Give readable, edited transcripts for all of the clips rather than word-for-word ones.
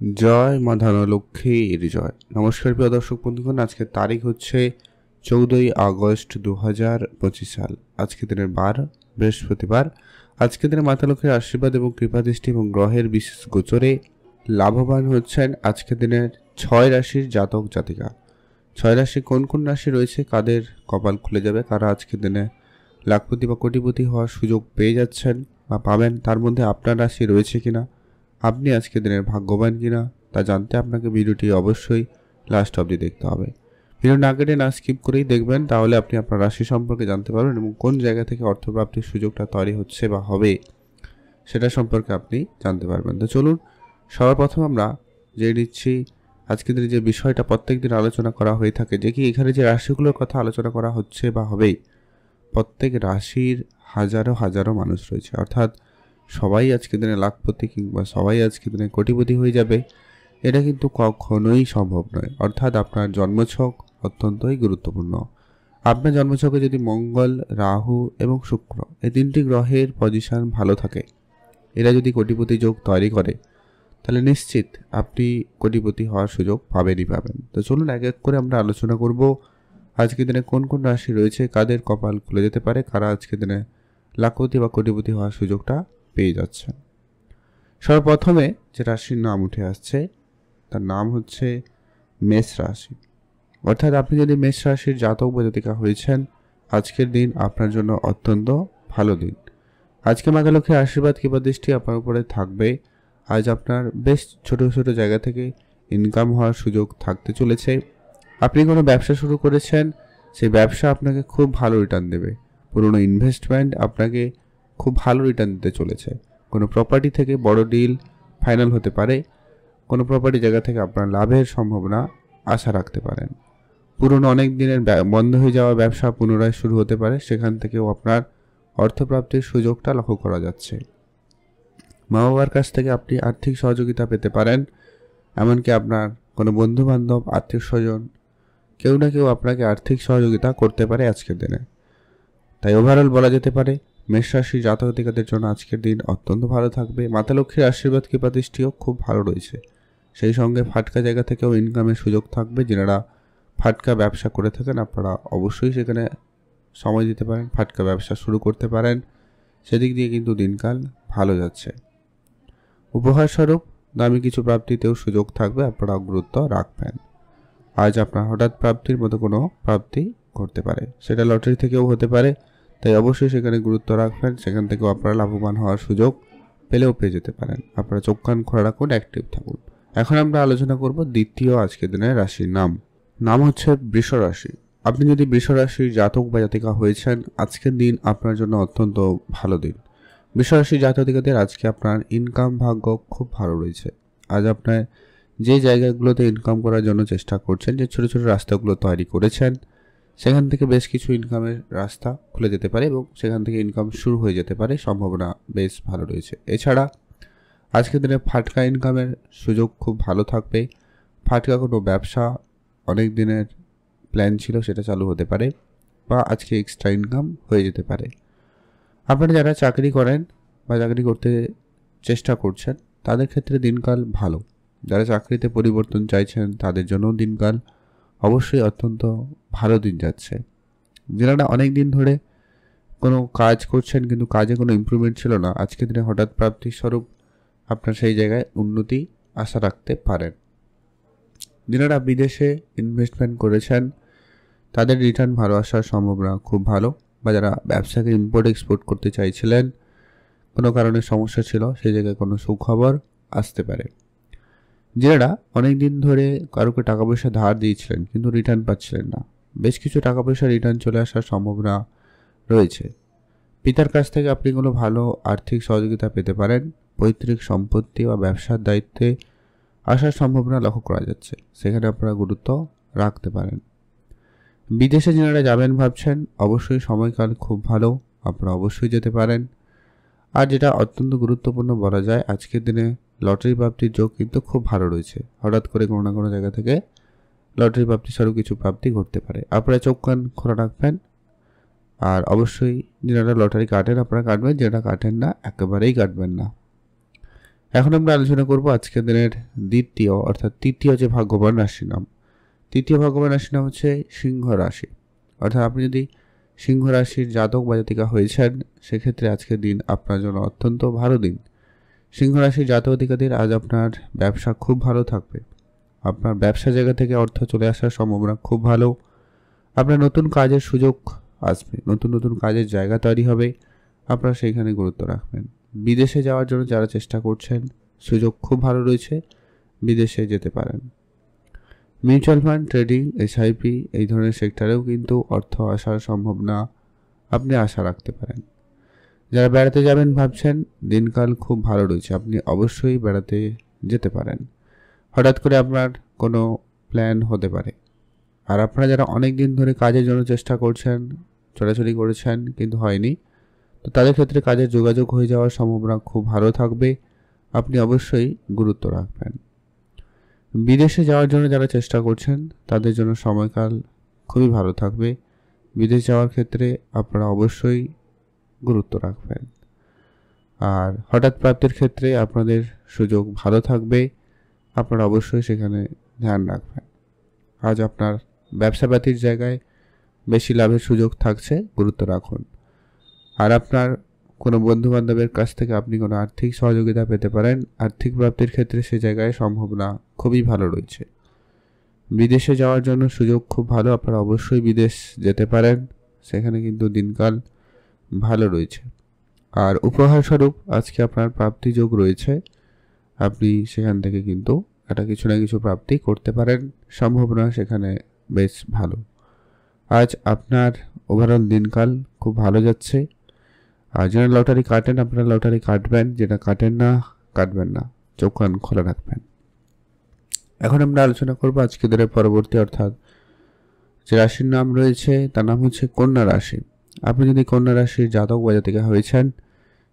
জয় মা ধনলক্ষ্মীর জয়। নমস্কার প্রিয় দর্শক বন্ধুগণ, আজকের তারিখ হচ্ছে 14 আগস্ট 2025 সাল। আজকে দিনের বার বৃহস্পতিবার। আজকে দিনে মাতা লক্ষ্মীর আশীর্বাদ এবং কৃপাদৃষ্টি এবং গ্রহের বিশেষ গোচরে লাভবান হচ্ছেন আজকে দিনের 6 রাশির জাতক জাতিকা। 6 রাশি কোন কোন রাশি রয়েছে, কাদের কপাল খুলে যাবে, কারা আজকে দিনে লাখপতি বা কোটিপতি হওয়ার সুযোগ পেয়ে যাচ্ছেন বা পাবেন, তার মধ্যে আপনার রাশি রয়েছে কিনা, আপনি আজকে দিনের ভাগ্যবান কিনা তা জানতে আপনাকে ভিডিওটি অবশ্যই লাস্ট অবধি দেখতে হবে। ভিডিও না কেটে না স্কিপ করেই দেখবেন, তাহলে আপনি আপনার রাশি সম্পর্কে জানতে পারবেন এবং কোন জায়গা থেকে অর্থপ্রাপ্তির সুযোগটা তৈরি হচ্ছে বা হবে সেটা সম্পর্কে আপনি জানতে পারবেন। তো চলুন সবার প্রথম আমরা জেনে নিচ্ছি আজকে দিনের যে বিষয়টা প্রত্যেক দিন আলোচনা করা হয়ে থাকে, যে কি এখানে যে রাশিগুলোর কথা আলোচনা করা হচ্ছে বা হবেই, প্রত্যেক রাশির হাজারো হাজারো মানুষ রয়েছে, অর্থাৎ সবাই আজকে দিনে লাখপতি কিংবা সবাই আজকে দিনে কোটিপতি হয়ে যাবে এটা কিন্তু কখনোই সম্ভব নয়। অর্থাৎ আপনার জন্মছক অত্যন্তই গুরুত্বপূর্ণ। আপনার জন্মছকে যদি মঙ্গল, রাহু এবং শুক্র এই তিনটি গ্রহের পজিশন ভালো থাকে, এরা যদি কোটিপতি যোগ তৈরি করে, তাহলে নিশ্চিত আপনি কোটিপতি হওয়ার সুযোগ পাবেনই পাবেন। তো চলুন এক এক করে আমরা আলোচনা করব আজকে দিনে কোন কোন রাশি রয়েছে, কাদের কপাল খুলে যেতে পারে, কারা আজকে দিনে লাখপতি বা কোটিপতি হওয়ার সুযোগটা পেয়ে যাচ্ছে। সর্বপ্রথমে যে রাশির নাম উঠে আসছে তার নাম হচ্ছে মেষ রাশি। অর্থাৎ আপনি যদি মেষ রাশির জাতক বা জাতিকা হয়েছেন, আজকের দিন আপনার জন্য অত্যন্ত ভালো দিন। আজকে মাতা লক্ষ্মীর আশীর্বাদ কিংবা দৃষ্টি আপনার উপরে থাকবে। আজ আপনার বেশ ছোট ছোট জায়গা থেকে ইনকাম হওয়ার সুযোগ থাকতে চলেছে। আপনি কোনো ব্যবসা শুরু করেছেন, সেই ব্যবসা আপনাকে খুব ভালো রিটার্ন দেবে। পুরনো ইনভেস্টমেন্ট আপনাকে খুব ভালো রিটার্ন দিতে চলেছে। কোনো প্রপার্টি থেকে বড় ডিল ফাইনাল হতে পারে। কোনো প্রপার্টি জায়গা থেকে আপনার লাভের সম্ভাবনা আশা রাখতে পারেন। পুরনো অনেক দিনের বন্ধ হয়ে যাওয়া ব্যবসা পুনরায় শুরু হতে পারে, সেখান থেকেও আপনার অর্থপ্রাপ্তির সুযোগটা লক্ষ্য করা যাচ্ছে। মা বাবার কাছ থেকে আপনি আর্থিক সহযোগিতা পেতে পারেন। এমনকি আপনার কোনো বন্ধু বান্ধব, আত্মীয় স্বজন কেউ না কেউ আপনাকে আর্থিক সহযোগিতা করতে পারে আজকের দিনে। তাই ওভারঅল বলা যেতে পারে মেষ রাশির জাতক জাতিকাদের জন্য আজকের দিন অত্যন্ত ভালো থাকবে। মাতা লক্ষ্মীর আশীর্বাদ কৃপা দৃষ্টিও খুব ভালো রয়েছে। সেই সঙ্গে ফাটকা জায়গা থেকেও ইনকামের সুযোগ থাকবে। যারা ফাটকা ব্যবসা করে থাকেন আপনারা অবশ্যই সেখানে সময় দিতে পারেন, ফাটকা ব্যবসা শুরু করতে পারেন। সেদিক দিয়ে কিন্তু দিনকাল ভালো যাচ্ছে। উপহার স্বরূপ দামি কিছু প্রাপ্তিতেও সুযোগ থাকবে, আপনারা গুরুত্ব রাখবেন। আজ আপনার হঠাৎ প্রাপ্তির মতো কোনো প্রাপ্তি ঘটতে পারে, সেটা লটারি থেকেও হতে পারে। তাই অবশ্যই সেখানে গুরুত্ব রাখবেন, সেখান থেকেও আপনারা লাভবান হওয়ার সুযোগ পেলেও পেয়ে যেতে পারেন। আপনারা চোখ কান খোলা রাখুন, অ্যাক্টিভ থাকুন। এখন আমরা আলোচনা করব দ্বিতীয় আজকের দিনের রাশির নাম হচ্ছে বৃষ রাশি। আপনি যদি বৃষ রাশির জাতক বা জাতিকা হয়েছেন, আজকের দিন আপনার জন্য অত্যন্ত ভালো দিন। বৃষ রাশির জাতক জাতিকাদের আজকে আপনার ইনকাম ভাগ্য খুব ভালো রয়েছে। আজ আপনার যে জায়গাগুলোতে ইনকাম করার জন্য চেষ্টা করছেন, যে ছোটো ছোটো রাস্তাগুলো তৈরি করেছেন, সেখান থেকে বেশ কিছু ইনকামের রাস্তা খুলে যেতে পারে এবং সেখান থেকে ইনকাম শুরু হয়ে যেতে পারে, সম্ভাবনা বেশ ভালো রয়েছে। এছাড়া আজকের দিনে ফাটকা ইনকামের সুযোগ খুব ভালো থাকবে। ফাটকা কোনো ব্যবসা অনেক দিনের প্ল্যান ছিল, সেটা চালু হতে পারে বা আজকে এক্সট্রা ইনকাম হয়ে যেতে পারে। আপনারা যারা চাকরি করেন বা চাকরি করতে চেষ্টা করছেন, তাদের ক্ষেত্রে দিনকাল ভালো। যারা চাকরিতে পরিবর্তন চাইছেন, তাদের জন্য দিনকাল অবশ্যই অত্যন্ত ভালো দিন যাচ্ছে। যারা অনেক দিন ধরে কোনো কাজ করছেন কিন্তু কাজে কোনো ইমপ্রুভমেন্ট ছিল না, আজকের দিনে হঠাৎ প্রাপ্তির স্বরূপ আপনার সেই জায়গায় উন্নতি আশা রাখতে পারেন। যারা বিদেশে ইনভেস্টমেন্ট করেছেন, তাদের রিটার্ন ভালো আসার সম্ভাবনা খুব ভালো। বা যারা ব্যবসাকে ইম্পোর্ট এক্সপোর্ট করতে চাইছিলেন, কোনো কারণে সমস্যা ছিল, সেই জায়গায় কোনো সুখবর আসতে পারে। যারা অনেক দিন ধরে কারোকে টাকা পয়সা ধার দিয়েছিলেন কিন্তু রিটার্ন পাচ্ছিলেন না, বেশ কিছু টাকা পয়সা রিটার্ন চলে আসার সম্ভাবনা রয়েছে। পিতার কাছ থেকে আপনি কোনো ভালো আর্থিক সহযোগিতা পেতে পারেন। পৈতৃক সম্পত্তি বা ব্যবসার দায়িত্বে আসার সম্ভাবনা লক্ষ্য করা যাচ্ছে, সেখানে আপনারা গুরুত্ব রাখতে পারেন। বিদেশে যারা যাবেন ভাবছেন, অবশ্যই সময়কাল খুব ভালো, আপনারা অবশ্যই যেতে পারেন। আর যেটা অত্যন্ত গুরুত্বপূর্ণ বলা যায়, আজকের দিনে লটারি প্রাপ্তির যোগ কিন্তু খুব ভালো রয়েছে। হঠাৎ করে কোনো না কোনো জায়গা থেকে লটারি প্রাপ্তি স্বরূপ কিছু প্রাপ্তি ঘটতে পারে। আপনারা চোখ কান খোলা রাখবেন। আর অবশ্যই যারা লটারি কাটেন আপনারা কাটবেন, যেটা কাটেন না একেবারেই কাটবেন না। এখন আমরা আলোচনা করব আজকের দিনের দ্বিতীয় অর্থাৎ তৃতীয় যে ভাগ্যবান রাশির নাম। তৃতীয় ভাগ্যবান রাশির নাম হচ্ছে সিংহ রাশি। অর্থাৎ আপনি যদি সিংহ রাশির জাতক বা জাতিকা হয়েছেন, সেক্ষেত্রে আজকের দিন আপনার জন্য অত্যন্ত ভালো দিন। সিংহ রাশির জাতক জাতিকাদের আজ আপনার ব্যবসা খুব ভালো থাকবে। আপনার ব্যবসা জায়গা থেকে অর্থ চলে আসার সম্ভাবনা খুব ভালো। আপনার নতুন কাজের সুযোগ আসবে, নতুন নতুন কাজের জায়গা তৈরি হবে, আপনারা সেইখানে গুরুত্ব রাখবেন। বিদেশে যাওয়ার জন্য যারা চেষ্টা করছেন, সুযোগ খুব ভালো রয়েছে, বিদেশে যেতে পারেন। মিউচুয়াল ফান্ড, ট্রেডিং, এসআইপি এই ধরনের সেক্টরেও কিন্তু অর্থ আসার সম্ভাবনা আপনি আশা রাখতে পারেন। যারা বেড়াতে যাবেন ভাবছেন, দিনকাল খুব ভালো রয়েছে, আপনি অবশ্যই বেড়াতে যেতে পারেন। হঠাৎ করে আপনার কোনো প্ল্যান হতে পারে। আর আপনারা যারা অনেক দিন ধরে কাজের জন্য চেষ্টা করছেন, ছোটাছুটি করেছেন কিন্তু হয়নি, তো তাদের ক্ষেত্রে কাজের যোগাযোগ হয়ে যাওয়ার সম্ভাবনা খুব ভালো থাকবে, আপনি অবশ্যই গুরুত্ব রাখবেন। বিদেশে যাওয়ার জন্য যারা চেষ্টা করছেন, তাদের জন্য সময়কাল খুবই ভালো থাকবে। বিদেশ যাওয়ার ক্ষেত্রে আপনারা অবশ্যই গুরুত্ব রাখবেন। আর হঠাৎ প্রাপ্তির ক্ষেত্রে আপনাদের সুযোগ ভালো থাকবে, আপনারা অবশ্যই সেখানে ধ্যান রাখবেন। আজ আপনার ব্যবসাপাতির জায়গায় বেশি লাভের সুযোগ থাকছে, গুরুত্ব রাখুন। আর আপনার কোনো বন্ধুবান্ধবের কাছ থেকে আপনি কোনো আর্থিক সহযোগিতা পেতে পারেন, আর্থিক প্রাপ্তির ক্ষেত্রে সে জায়গায় সম্ভাবনা খুবই ভালো রয়েছে। বিদেশে যাওয়ার জন্য সুযোগ খুব ভালো, আপনারা অবশ্যই বিদেশ যেতে পারেন, সেখানে কিন্তু দিনকাল ভালো রয়েছে। আর উপহার স্বরূপ আজকে আপনার প্রাপ্তি যোগ রয়েছে, আপনি সেখান থেকে কিন্তু একটা কিছু না কিছু প্রাপ্তি করতে পারেন, সম্ভাবনা সেখানে বেশ ভালো। আজ আপনার ওভারঅল দিনকাল খুব ভালো যাচ্ছে। আর যারা লটারি কাটেন, আপনারা লটারি কাটবেন, যেটা কাটেন না কাটবেন না, চোখ কান খোলা রাখবেন। এখন আমরা আলোচনা করবো আজকে দিনের পরবর্তী অর্থাৎ যে রাশির নাম রয়েছে তার নাম হচ্ছে কন্যা রাশি। আপনি যদি কন্যা রাশির জাতক বা জাতিকা হয়েছেন,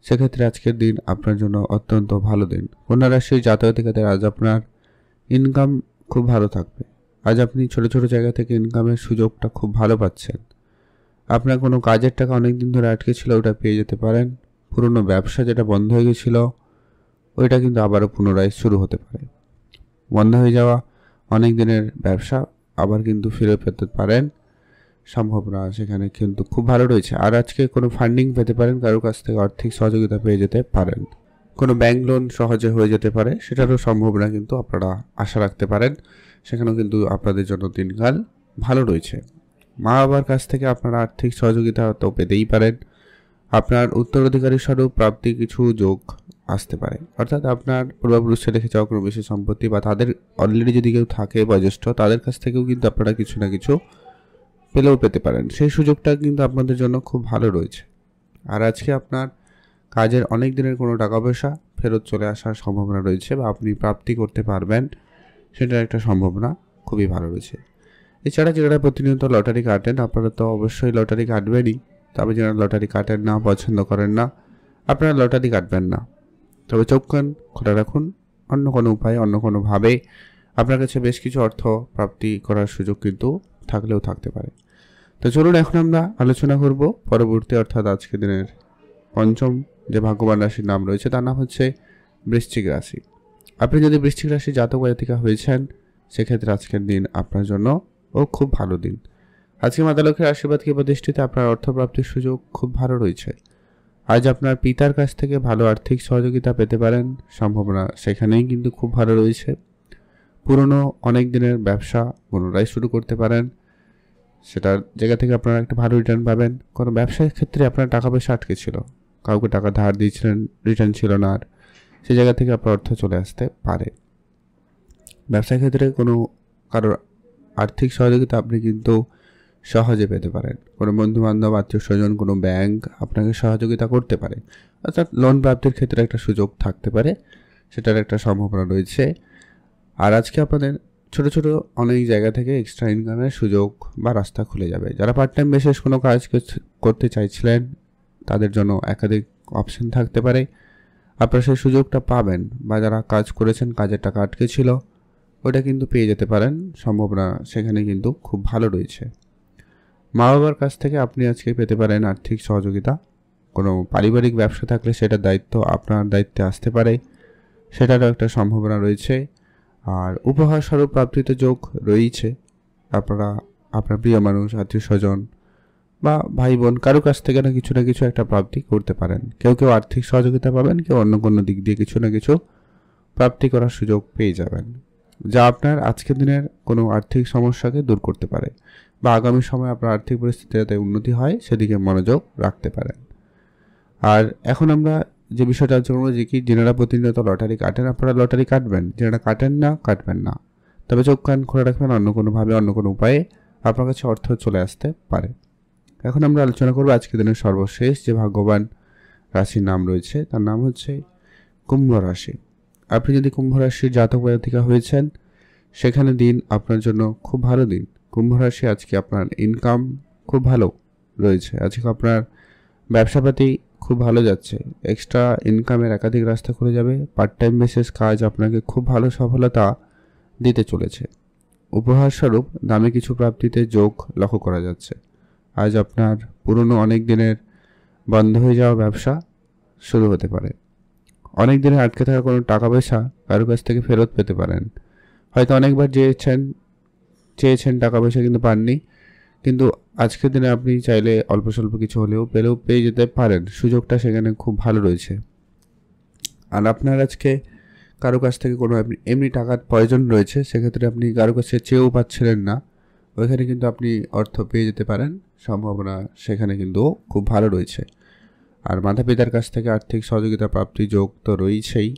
সেক্ষেত্রে আজকের দিন আপনার জন্য অত্যন্ত ভালো দিন। কন্যা রাশির জাতক জাতিকাদের আজ আপনার ইনকাম খুব ভালো থাকবে। আজ আপনি ছোট ছোট জায়গা থেকে ইনকামের সুযোগটা খুব ভালো পাচ্ছেন। আপনার কোনো কাজের টাকা অনেক দিন ধরে আটকে ছিল, ওটা পেয়ে যেতে পারেন। পুরনো ব্যবসা যেটা বন্ধ হয়ে গেছিল, ওইটা কিন্তু আবারও পুনরায় শুরু হতে পারে। বন্ধ হয়ে যাওয়া অনেক দিনের ব্যবসা আবার কিন্তু ফিরে পেতে পারেন, সম্ভাবনা সেখানে কিন্তু খুব ভালো রয়েছে। আর আজকে কোনো ফান্ডিং পেতে পারেন, কারোর কাছ থেকে আর্থিক সহযোগিতা পেয়ে যেতে পারেন। কোনো ব্যাংক লোন সহজে হয়ে যেতে পারে, সেটারও সম্ভাবনা কিন্তু আপনারা আশা রাখতে পারেন। সেখানেও কিন্তু আপনাদের জন্য দিনকাল ভালো রয়েছে। মা বাবার কাছ থেকে আপনারা আর্থিক সহযোগিতা তো পেতেই পারেন। আপনার উত্তরাধিকারী স্বরূপ প্রাপ্তি কিছু যোগ আসতে পারে, অর্থাৎ আপনার পূর্বপুরুষে রেখে যাওয়া কোনো বিশেষ সম্পত্তি বা তাদের অলরেডি যদি কেউ থাকে বয়োজ্যেষ্ঠ, তাদের কাছ থেকেও কিন্তু আপনারা কিছু না কিছু পেতে পারেন। সেই সুযোগটা কিন্তু আপনাদের জন্য খুব ভালো রয়েছে। আর আজকে আপনার কাজের অনেক দিনের কোনো টাকা পয়সা ফেরত চলে আসার সম্ভাবনা রয়েছে বা আপনি প্রাপ্তি করতে পারবেন, সেটার একটা সম্ভাবনা খুবই ভালো রয়েছে। এছাড়া যারা প্রতিনিয়ত লটারি কাটেন, আপনারা তো অবশ্যই লটারি কাটবেনই, তবে যারা লটারি কাটেন না, পছন্দ করেন না, আপনারা লটারি কাটবেন না। তবে চোখ কান খোলা রাখুন, অন্য কোনো উপায়ে অন্য কোনোভাবে আপনার কাছে বেশ কিছু অর্থ প্রাপ্তি করার সুযোগ কিন্তু থাকলেও থাকতে পারে। তো চলুন এখন আমরা আলোচনা করব পরবর্তী অর্থাৎ আজকের দিনের পঞ্চম যে ভাগ্যবান রাশির নাম রয়েছে তার নাম হচ্ছে বৃশ্চিক রাশি। আপনি যদি বৃশ্চিক রাশির জাতক বা জাতিকা হয়েছেন, সেক্ষেত্রে আজকের দিন আপনার জন্য খুব ভালো দিন। আজকে মাতা লক্ষ্মীর আশীর্বাদকে প্রতিষ্ঠিতে আপনার অর্থপ্রাপ্তির সুযোগ খুব ভালো রয়েছে। আজ আপনার পিতার কাছ থেকে ভালো আর্থিক সহযোগিতা পেতে পারেন, সম্ভাবনা সেখানেই কিন্তু খুব ভালো রয়েছে। পুরনো অনেক দিনের ব্যবসা পুনরায় শুরু করতে পারেন, সেটার জায়গা থেকে আপনারা একটা ভালো রিটার্ন পাবেন। কোনো ব্যবসার ক্ষেত্রে আপনার টাকা পয়সা আটকে ছিল, কাউকে টাকা ধার দিয়েছিলেন, রিটার্ন ছিল না, আর সেই জায়গা থেকে আপনার অর্থ চলে আসতে পারে। ব্যবসার ক্ষেত্রে কোনো কারোর আর্থিক সহযোগিতা আপনি কিন্তু সহজে পেতে পারেন। কোনো বন্ধুবান্ধব, আত্মীয় স্বজন, কোনো ব্যাংক আপনাকে সহযোগিতা করতে পারে, অর্থাৎ লোন প্রাপ্তির ক্ষেত্রে একটা সুযোগ থাকতে পারে, সেটার একটা সম্ভাবনা রয়েছে। আর আজকে আপনাদের ছোট ছোট অনেক জায়গা থেকে এক্সট্রা ইনকামের সুযোগ বা রাস্তা খুলে যাবে। যারা পার্ট টাইম বেসিস কোনো কাজ করতে চাইছিলেন, তাদের জন্য একাধিক অপশন থাকতে পারে, আপনারা সেই সুযোগটা পাবেন। বা যারা কাজ করেছেন, কাজের টাকা আটকে ছিল, ওটা কিন্তু পেয়ে যেতে পারেন, সম্ভাবনা সেখানে কিন্তু খুব ভালো রয়েছে। মা বাবার কাছ থেকে আপনি আজকে পেতে পারেন আর্থিক সহযোগিতা। কোনো পারিবারিক ব্যবসা থাকলে সেটার দায়িত্ব আপনার দায়িত্বে আসতে পারে, সেটারও একটা সম্ভাবনা রয়েছে। আর উপহার স্বরূপ প্রাপ্তিতে যোগ রয়েছে। আপনারা আপনার প্রিয় মানুষ, আত্মীয় স্বজন বা ভাই বোন কারো কাছ থেকে না কিছু একটা প্রাপ্তি করতে পারেন। কেউ কেউ আর্থিক সহযোগিতা পাবেন, কেউ অন্য কোনো দিক দিয়ে কিছু না কিছু প্রাপ্তি করার সুযোগ পেয়ে যাবেন, যা আপনার আজকের দিনের কোনো আর্থিক সমস্যাকে দূর করতে পারে বা আগামী সময়ে আপনার আর্থিক পরিস্থিতি যাতে উন্নতি হয় সেদিকে মনোযোগ রাখতে পারেন। আর এখন আমরা যে বিষয়টা আলোচনা করবো, যে কি যেনারা প্রতিনিয়ত লটারি কাটেন, আপনারা লটারি কাটবেন, যেনারা কাটেন না কাটবেন না, তবে চোখ কান খুলে রাখবেন, অন্য কোনোভাবে অন্য কোনো উপায়ে আপনার কাছে অর্থ চলে আসতে পারে। এখন আমরা আলোচনা করবো আজকের দিনের সর্বশেষ যে ভাগ্যবান রাশির নাম রয়েছে, তার নাম হচ্ছে কুম্ভ রাশি। আপনি যদি কুম্ভ রাশির জাতক জাতিকা হয়েছেন, সেখানে দিন আপনার জন্য খুব ভালো দিন। কুম্ভ রাশি আজকে আপনার ইনকাম খুব ভালো রয়েছে, আজকে আপনার ব্যবসাপাতি খুব ভালো যাচ্ছে, এক্সট্রা ইনকামের একাধিক রাস্তা খুলে যাবে, পার্ট টাইম বেসিস কাজ আপনাকে খুব ভালো সফলতা দিতে চলেছে। উপহার স্বরূপ দামি কিছু প্রাপ্তিতে যোগ লক্ষ্য করা যাচ্ছে। আজ আপনার পুরনো অনেক দিনের বন্ধ হয়ে যাওয়া ব্যবসা শুরু হতে পারে। অনেক দিনে আটকে থাকা কোনো টাকা পয়সা কারো কাছ থেকে ফেরত পেতে পারেন। হয়তো অনেকবার চেয়েছেন টাকা পয়সা কিন্তু পাননি, কিন্তু আজকের দিনে আপনি চাইলে অল্প স্বল্প কিছু হলেও পেয়ে যেতে পারেন। সুযোগটা সেখানে খুব ভালো রয়েছে। আর আপনার আজকে কারো কাছ থেকে কোনো এমনি টাকার প্রয়োজন রয়েছে, সেক্ষেত্রে আপনি কারো কাছে চেয়েও পাচ্ছিলেন না, ওইখানে কিন্তু আপনি অর্থ পেয়ে যেতে পারেন, সম্ভাবনা সেখানে কিন্তু খুব ভালো রয়েছে। আর মাতা পিতার কাছ থেকে আর্থিক সহযোগিতা প্রাপ্তি যোগ তো রয়েছেই,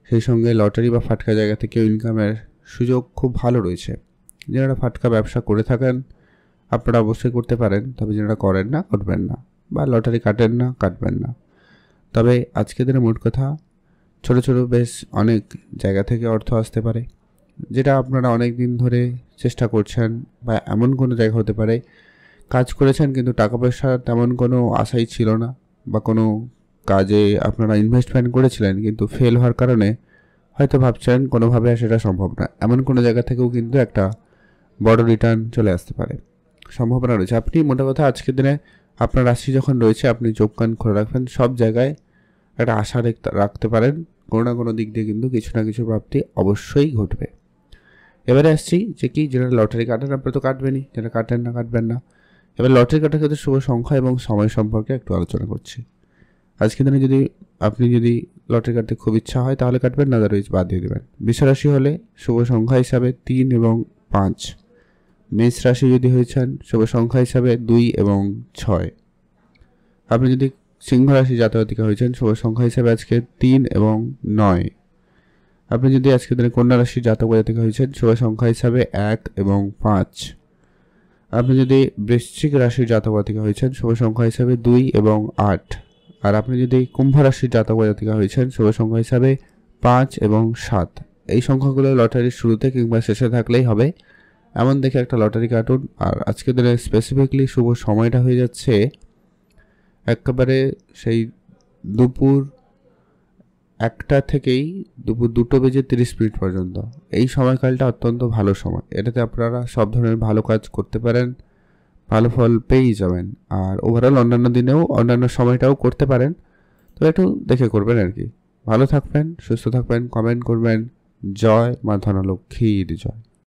সেই সঙ্গে লটারি বা ফাটকা জায়গা থেকেও ইনকামের সুযোগ খুব ভালো রয়েছে। যারা ফাটকা ব্যবসা করে থাকেন আপনারা অবশ্যই করতে পারেন, তবে যারা করেন না করবেন না, বা লটারি কাটেন না কাটবেন না। তবে আজকের দিনে মোট কথা ছোট ছোট বেশ অনেক জায়গা থেকে অর্থ আসতে পারে, যেটা আপনারা অনেক দিন ধরে চেষ্টা করছেন, বা এমন কোনো জায়গা হতে পারে কাজ করেছেন কিন্তু টাকা পয়সার তেমন কোনো আশাই ছিল না, বা কোনো কাজে আপনারা ইনভেস্টমেন্ট করেছিলেন কিন্তু ফেল হওয়ার কারণে হয়তো ভাবছেন কোনোভাবে সেটা সম্ভব না, এমন কোনো জায়গা থেকেও কিন্তু একটা বড় রিটার্ন চলে আসতে পারে, সম্ভাবনা রয়েছে। আপনি মোটা কথা আজকের দিনে আপনার রাশি যখন রয়েছে, আপনি চোখ কান খুলে রাখবেন, সব জায়গায় একটা আশা রাখতে পারেন, কোনো না কোনো দিক দিয়ে কিন্তু কিছু না কিছু প্রাপ্তি অবশ্যই ঘটবে। এবারে আসছি যে কি যারা লটারি কাটেন আপনি তো কাটবেনই, যারা কাটেন না কাটবেন না। এবার লটারি কাটার ক্ষেত্রে শুভ সংখ্যা এবং সময় সম্পর্কে একটু আলোচনা করছি। আজকের দিনে আপনি যদি লটারি কাটতে খুব ইচ্ছা হয় তাহলে কাটবেন, না আদারওয়াইজ বাদ দিয়ে দেবেন। বৃষ রাশি হলে শুভ সংখ্যা হিসাবে 3 এবং 5। মেষ রাশি যদি হয়েছেন শুভ সংখ্যা হিসাবে 2 এবং 6। আপনি যদি সিংহ রাশি জাতক হয়েছেন শুভ সংখ্যা হিসাবে আজকে 3 এবং 9। আপনি যদি আজকের দিনে কন্যা রাশির জাতক হয়েছেন শুভ সংখ্যা হিসাবে 1 এবং 5। আপনি যদি বৃশ্চিক রাশির জাতক হয়েছেন শুভ সংখ্যা হিসাবে 2 এবং 8। আর আপনি যদি কুম্ভ রাশির জাতক হয়েছেন শুভ সংখ্যা হিসাবে 5 এবং 7। এই সংখ্যাগুলো লটারির শুরুতে কিংবা শেষে থাকলেই হবে, এমন দেখে একটা লটারি কাটুন। আর আজকের দিনে স্পেসিফিকলি শুভ সময়টা হয়ে যাচ্ছে একেবারে সেই দুপুর 1টা থেকেই দুপুর 2:30 পর্যন্ত। এই সময়কালটা অত্যন্ত ভালো সময়, এটাতে আপনারা সব ধরনের ভালো কাজ করতে পারেন, ভালো ফল পেয়েই যাবেন। আর ওভারঅল অন্যান্য দিনেও অন্যান্য সময়টাও করতে পারেন, তো একটু দেখে করবেন আর কি। ভালো থাকবেন, সুস্থ থাকবেন, কমেন্ট করবেন। জয় মা ধনলক্ষ্মীর জয়।